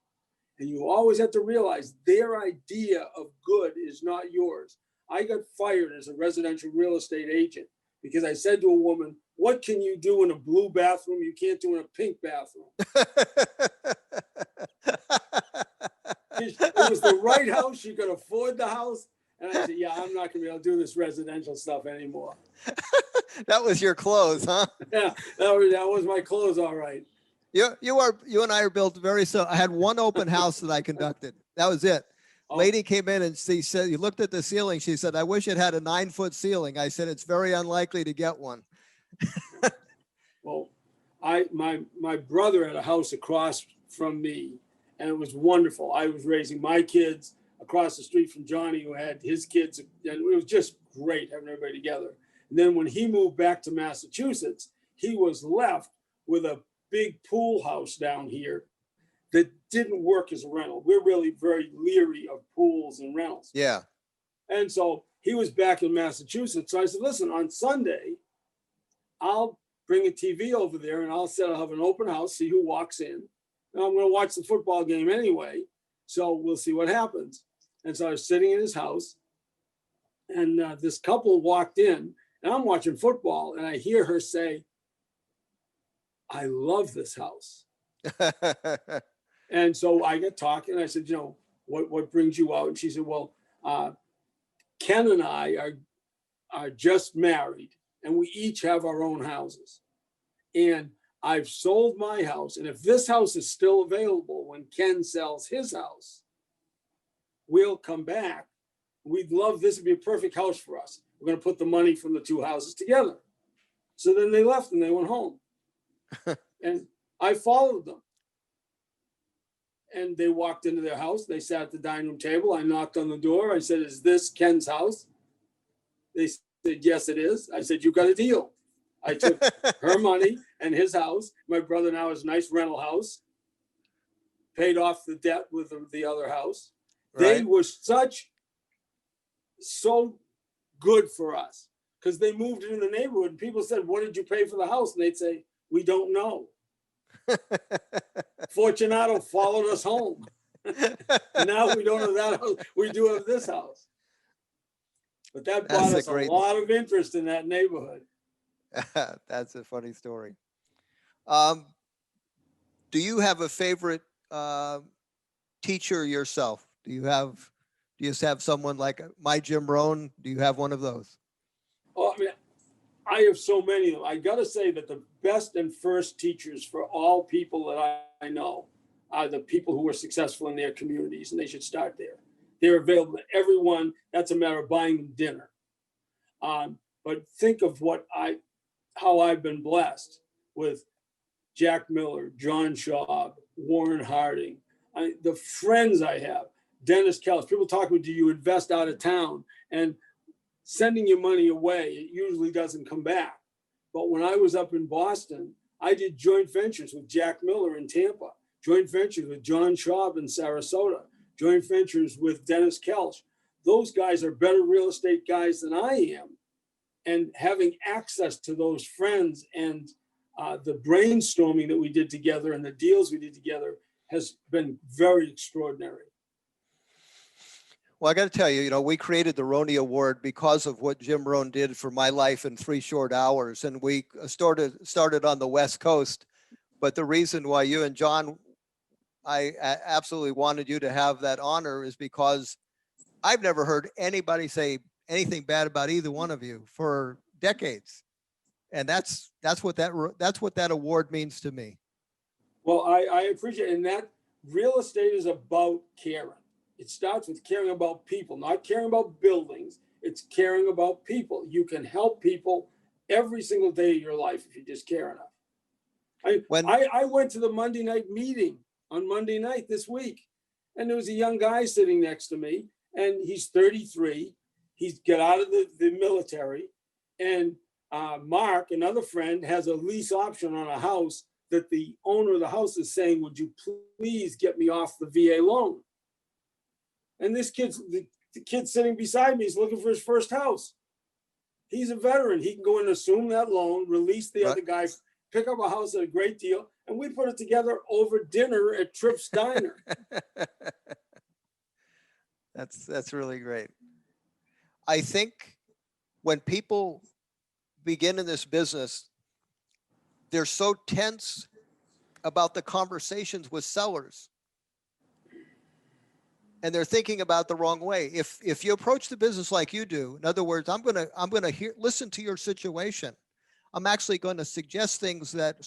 [SPEAKER 4] And you always have to realize their idea of good is not yours. I got fired as a residential real estate agent because I said to a woman, what can you do in a blue bathroom you can't do in a pink bathroom? It was the right house. She could afford the house. And I said, yeah, I'm not going to be able to do this residential stuff anymore.
[SPEAKER 3] That was your clothes, huh?
[SPEAKER 4] Yeah, that was my clothes, all right.
[SPEAKER 3] You and I are built very similar. I had one open house that I conducted. That was it.
[SPEAKER 4] Oh.
[SPEAKER 3] Lady came in and she said, you looked at the ceiling. She said, I wish it had a 9-foot ceiling. I said, it's very unlikely to get one.
[SPEAKER 4] Well, my brother had a house across from me, and it was wonderful. I was raising my kids across the street from Johnny, who had his kids, and it was just great having everybody together. And then when he moved back to Massachusetts, he was left with a big pool house down here that didn't work as a rental. We're really very leery of pools and rentals.
[SPEAKER 3] Yeah.
[SPEAKER 4] And so he was back in Massachusetts. So I said, listen, on Sunday, I'll bring a TV over there and I'll have an open house, see who walks in. And I'm going to watch the football game anyway. So we'll see what happens. And so I was sitting in his house, and this couple walked in, and I'm watching football, and I hear her say, I love this house. And so I got talking, and I said, what brings you out? And she said, well, Ken and I are just married, and we each have our own houses. And I've sold my house. And if this house is still available when Ken sells his house, we'll come back. We'd love this to be a perfect house for us. We're going to put the money from the two houses together. So then they left and they went home. And I followed them. And they walked into their house. They sat at the dining room table. I knocked on the door. I said, "Is this Ken's house?" They said, "Yes, it is." I said, "You got a deal." I took her money and his house. My brother now has a nice rental house. Paid off the debt with the other house. They
[SPEAKER 3] Right.
[SPEAKER 4] were so good for us because they moved into the neighborhood. And people said, "What did you pay for the house?" And they'd say, "We don't know." Fortunato followed us home. Now we don't have that house. We do have this house. But that brought us a lot of interest in that neighborhood.
[SPEAKER 3] That's a funny story. Do you have a favorite teacher yourself? Do you just have someone like my Jim Rohn? Do you have one of those?
[SPEAKER 4] Oh, I mean, I have so many of them. I got to say that the best and first teachers for all people that I know are the people who are successful in their communities, and they should start there. They're available to everyone. That's a matter of buying them dinner. But think of how I've been blessed with Jack Miller, John Schaub, Warren Harding, the friends I have, Dennis Kellis. People talk about, do you invest out of town? And sending your money away, it usually doesn't come back. But when I was up in Boston, I did joint ventures with Jack Miller in Tampa, joint ventures with John Schaub in Sarasota, joint ventures with Dennis Kelch. Those guys are better real estate guys than I am. And having access to those friends and the brainstorming that we did together and the deals we did together has been very extraordinary.
[SPEAKER 3] Well, I got to tell you, we created the Rohny Award because of what Jim Rohn did for my life in 3 short hours. And we started on the West Coast. But the reason why you and John, I absolutely wanted you to have that honor is because I've never heard anybody say anything bad about either one of you for decades. And that's what that award means to me.
[SPEAKER 4] Well, I appreciate it. And that real estate is about caring. It starts with caring about people, not caring about buildings. It's caring about people. You can help people every single day of your life if you just care enough. I went to the Monday night meeting on Monday night this week, and there was a young guy sitting next to me, and he's 33. He's got out of the military, and Mark, another friend, has a lease option on a house that the owner of the house is saying, "Would you please get me off the VA loan?" And this the kid sitting beside me is looking for his first house. He's a veteran. He can go and assume that loan, release the other guy, pick up a house at a great deal, and we put it together over dinner at Tripp's Diner.
[SPEAKER 3] That's really great. I think when people begin in this business, they're so tense about the conversations with sellers. And they're thinking about the wrong way. If you approach the business like you do, in other words, I'm gonna listen to your situation. I'm actually going to suggest things that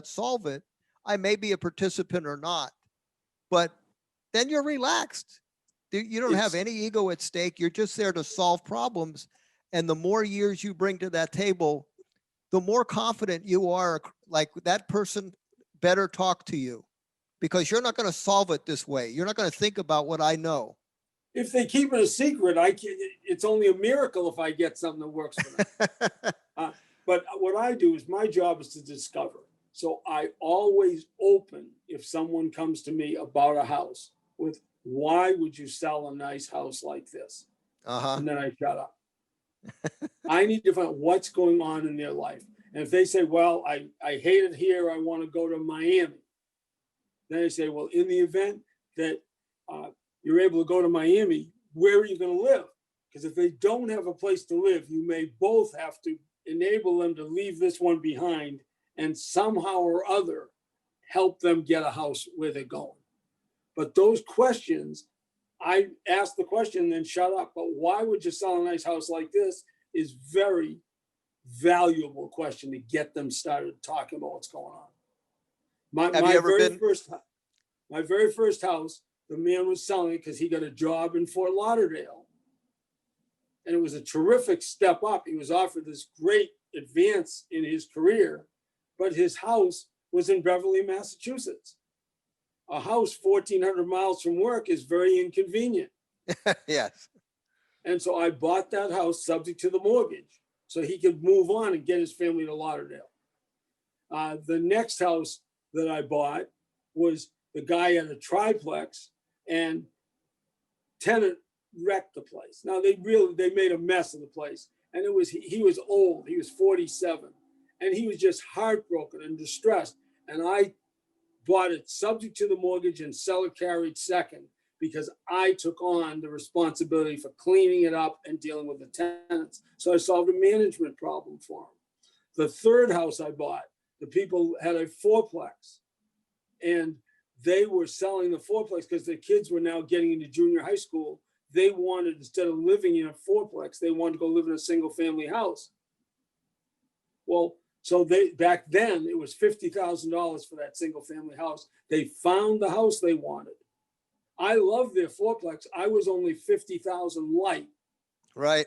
[SPEAKER 3] solve it. I may be a participant or not, but then you're relaxed. You don't have any ego at stake. You're just there to solve problems. And the more years you bring to that table, the more confident you are, like that person better talk to you. Because you're not going to solve it this way. You're not going to think about what I know.
[SPEAKER 4] If they keep it a secret, it's only a miracle if I get something that works for them. But what I do is my job is to discover. So I always open if someone comes to me about a house with, "Why would you sell a nice house like this?" And then I shut up. I need to find what's going on in their life. And if they say, "Well, I hate it here. I want to go to Miami." Then I say, "Well, in the event that you're able to go to Miami, where are you going to live?" Because if they don't have a place to live, you may both have to enable them to leave this one behind and somehow or other help them get a house where they're going. But those questions, I ask the question and then shut up. But why would you sell a nice house like this? is very valuable question to get them started talking about what's going on.
[SPEAKER 3] Have you ever been?
[SPEAKER 4] My very first house, the man was selling it because he got a job in Fort Lauderdale. And it was a terrific step up. He was offered this great advance in his career, but his house was in Beverly, Massachusetts. A house 1,400 miles from work is very inconvenient.
[SPEAKER 3] Yes.
[SPEAKER 4] And so I bought that house subject to the mortgage so he could move on and get his family to Lauderdale. The next house that I bought was the guy had a triplex and tenant wrecked the place. Now they made a mess of the place. And he was old, he was 47. And he was just heartbroken and distressed. And I bought it subject to the mortgage and seller carried second because I took on the responsibility for cleaning it up and dealing with the tenants. So I solved a management problem for him. The third house I bought, the people had a fourplex and they were selling the fourplex because the kids were now getting into junior high school. They wanted, instead of living in a fourplex, they wanted to go live in a single family house. Well, so back then it was $50,000 for that single family house. They found the house they wanted. I love their fourplex. I was only 50,000 light.
[SPEAKER 3] Right.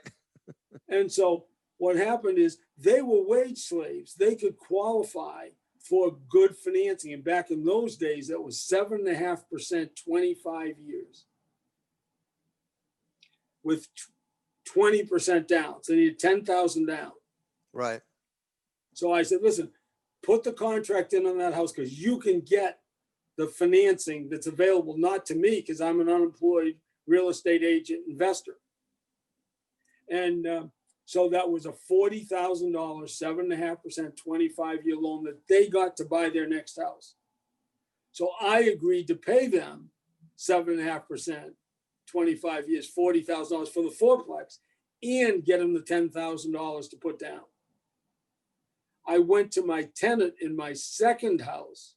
[SPEAKER 4] And so what happened is they were wage slaves. They could qualify for good financing. And back in those days, that was 7.5%, 25 years with 20% down. So they needed 10,000 down.
[SPEAKER 3] Right.
[SPEAKER 4] So I said, listen, put the contract in on that house because you can get the financing that's available, not to me because I'm an unemployed real estate agent investor. And so that was a $40,000, 7.5%, 25-year loan that they got to buy their next house. So I agreed to pay them 7.5%, 25 years, $40,000 for the fourplex and get them the $10,000 to put down. I went to my tenant in my second house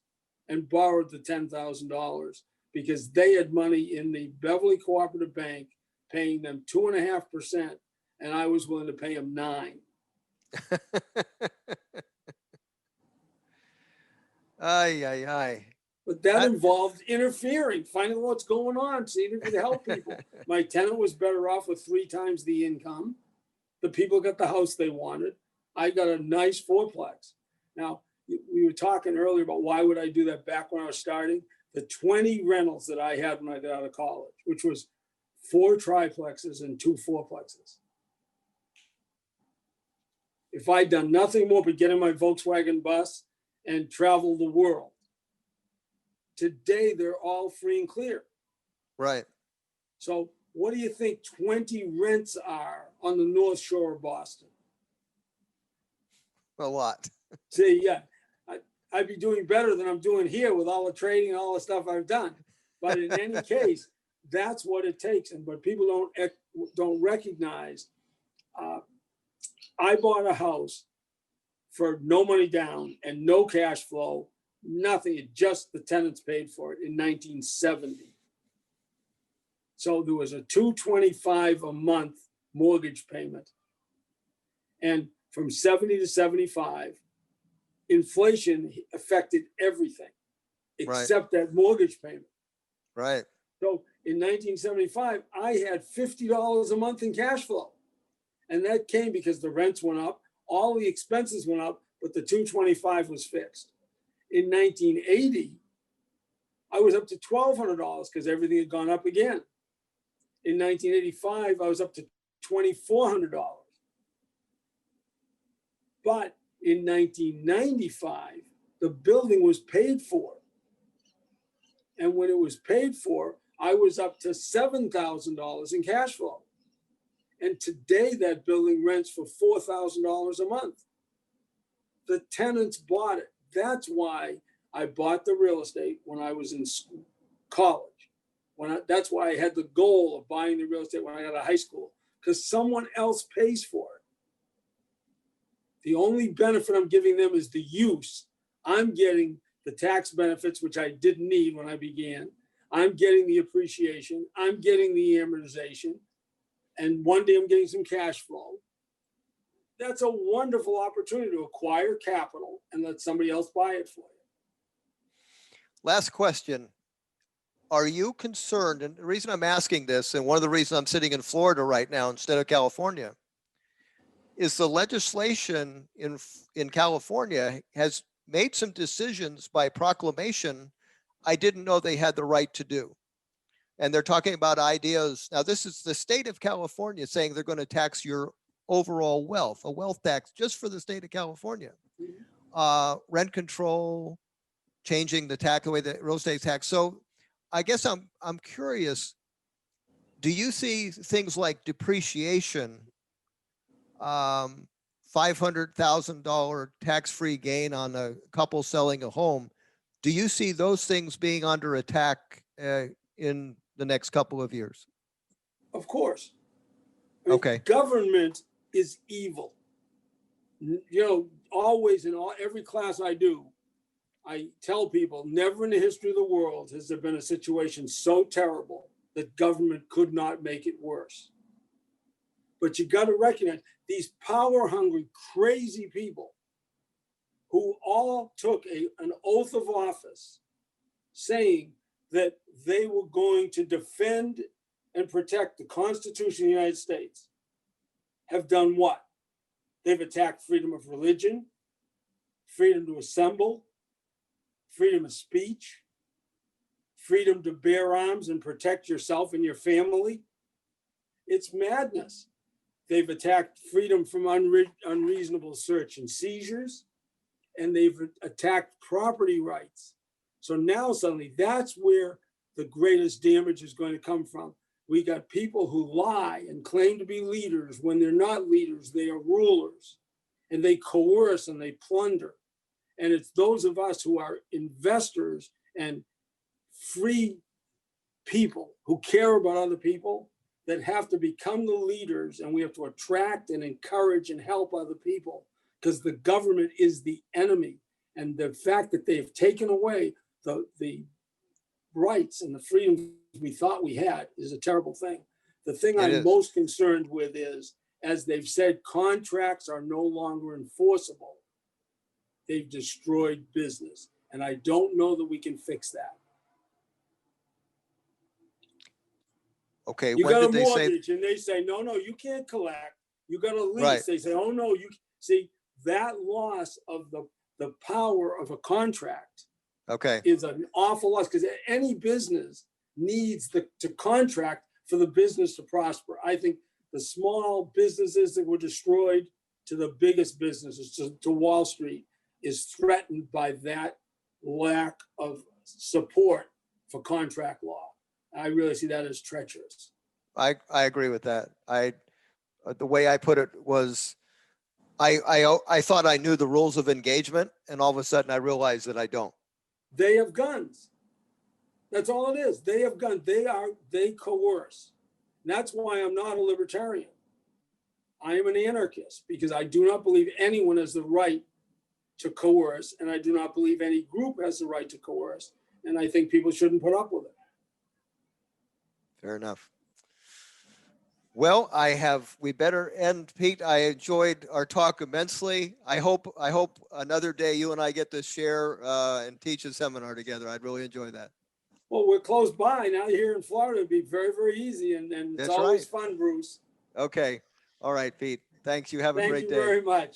[SPEAKER 4] and borrowed the $10,000 because they had money in the Beverly Cooperative Bank paying them 2.5%, and I was willing to pay them 9%.
[SPEAKER 3] Ay.
[SPEAKER 4] But that involved interfering, finding what's going on, seeing if it could help people. My tenant was better off with 3 times the income. The people got the house they wanted. I got a nice fourplex. Now, we were talking earlier about why would I do that back when I was starting. The 20 rentals that I had when I got out of college, which was 4 triplexes and 2 fourplexes. If I'd done nothing more but get in my Volkswagen bus and travel the world, today they're all free and clear.
[SPEAKER 3] Right.
[SPEAKER 4] So what do you think 20 rents are on the North Shore of Boston?
[SPEAKER 3] A lot.
[SPEAKER 4] See, yeah, I'd be doing better than I'm doing here with all the trading and all the stuff I've done. But in any case, that's what it takes. But people don't recognize. I bought a house for no money down and no cash flow, nothing. Just the tenants paid for it in 1970. So there was a $225 a month mortgage payment, and from 70 to 75, inflation affected everything except that mortgage payment.
[SPEAKER 3] Right.
[SPEAKER 4] So in 1975, I had $50 a month in cash flow. And that came because the rents went up, all the expenses went up, but the $225 was fixed. In 1980, I was up to $1,200 because everything had gone up again. In 1985, I was up to $2,400. But in 1995, the building was paid for. And when it was paid for, I was up to $7,000 in cash flow. And today that building rents for $4,000 a month. The tenants bought it. That's why I bought the real estate when I was in college. That's why I had the goal of buying the real estate when I got out of high school, because someone else pays for it. The only benefit I'm giving them is the use. I'm getting the tax benefits, which I didn't need when I began. I'm getting the appreciation. I'm getting the amortization. And one day I'm getting some cash flow. that's a wonderful opportunity to acquire capital and let somebody else buy it for you.
[SPEAKER 3] Last question. Are you concerned, and the reason I'm asking this, and one of the reasons I'm sitting in Florida right now instead of California, is the legislation in California has made some decisions by proclamation I didn't know they had the right to do. And they're talking about ideas. Now, this is the state of California saying they're going to tax your overall wealth, a wealth tax just for the state of California. Rent control, changing the tax, the way the real estate tax. So I guess I'm curious, do you see things like depreciation, $500,000 tax-free gain on a couple selling a home? Do you see those things being under attack in the next couple of years?
[SPEAKER 4] Of course. I mean,
[SPEAKER 3] okay.
[SPEAKER 4] Government is evil. You know, always in every class I do, I tell people never in the history of the world has there been a situation so terrible that government could not make it worse. But you got to recognize these power-hungry, crazy people who all took an oath of office saying that they were going to defend and protect the Constitution of the United States have done what? They've attacked freedom of religion, freedom to assemble, freedom of speech, freedom to bear arms and protect yourself and your family. It's madness. They've attacked freedom from unreasonable search and seizures, and they've attacked property rights. So now suddenly that's where the greatest damage is going to come from. We got people who lie and claim to be leaders when they're not leaders, they are rulers, and they coerce and they plunder. And it's those of us who are investors and free people who care about other people that have to become the leaders, and we have to attract and encourage and help other people, because the government is the enemy. And the fact that they've taken away the rights and the freedoms we thought we had is a terrible thing. The thing I'm most concerned with is, as they've said, contracts are no longer enforceable. They've destroyed business. And I don't know that we can fix that.
[SPEAKER 3] Okay,
[SPEAKER 4] you
[SPEAKER 3] when
[SPEAKER 4] got
[SPEAKER 3] did
[SPEAKER 4] a
[SPEAKER 3] they say?
[SPEAKER 4] mortgage, and they say, no, you can't collect. You got a lease.
[SPEAKER 3] Right.
[SPEAKER 4] They say, oh, no, you see, that loss of the power of a contract is an awful loss, because any business needs to contract for the business to prosper. I think the small businesses that were destroyed to the biggest businesses, to Wall Street, is threatened by that lack of support for contract law. I really see that as treacherous.
[SPEAKER 3] I agree with that. The way I put it was, I thought I knew the rules of engagement, and all of a sudden I realized that I don't.
[SPEAKER 4] They have guns. That's all it is. They have guns. They coerce. And that's why I'm not a libertarian. I am an anarchist, because I do not believe anyone has the right to coerce, and I do not believe any group has the right to coerce. And I think people shouldn't put up with it.
[SPEAKER 3] Fair enough. Well, we better end, Pete. I enjoyed our talk immensely. I hope another day you and I get to share and teach a seminar together. I'd really enjoy that.
[SPEAKER 4] Well, we're close by. Now you're here in Florida. It'd be very, very easy. And it's
[SPEAKER 3] That's
[SPEAKER 4] always
[SPEAKER 3] right.
[SPEAKER 4] fun, Bruce.
[SPEAKER 3] Okay. All right, Pete. Thanks. You have a great day.
[SPEAKER 4] Thank you very much.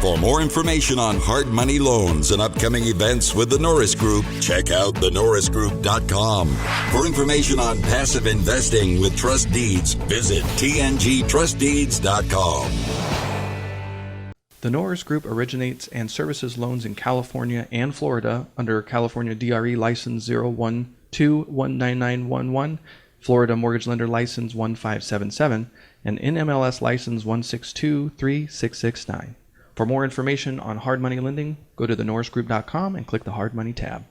[SPEAKER 1] For more information on hard money loans and upcoming events with the Norris Group, check out thenorrisgroup.com. For information on passive investing with trust deeds, visit tngtrustdeeds.com.
[SPEAKER 5] The Norris Group originates and services loans in California and Florida under California DRE License 012-19911, Florida Mortgage Lender License 1577, and NMLS License 1623669. For more information on hard money lending, go to thenorrisgroup.com and click the Hard Money tab.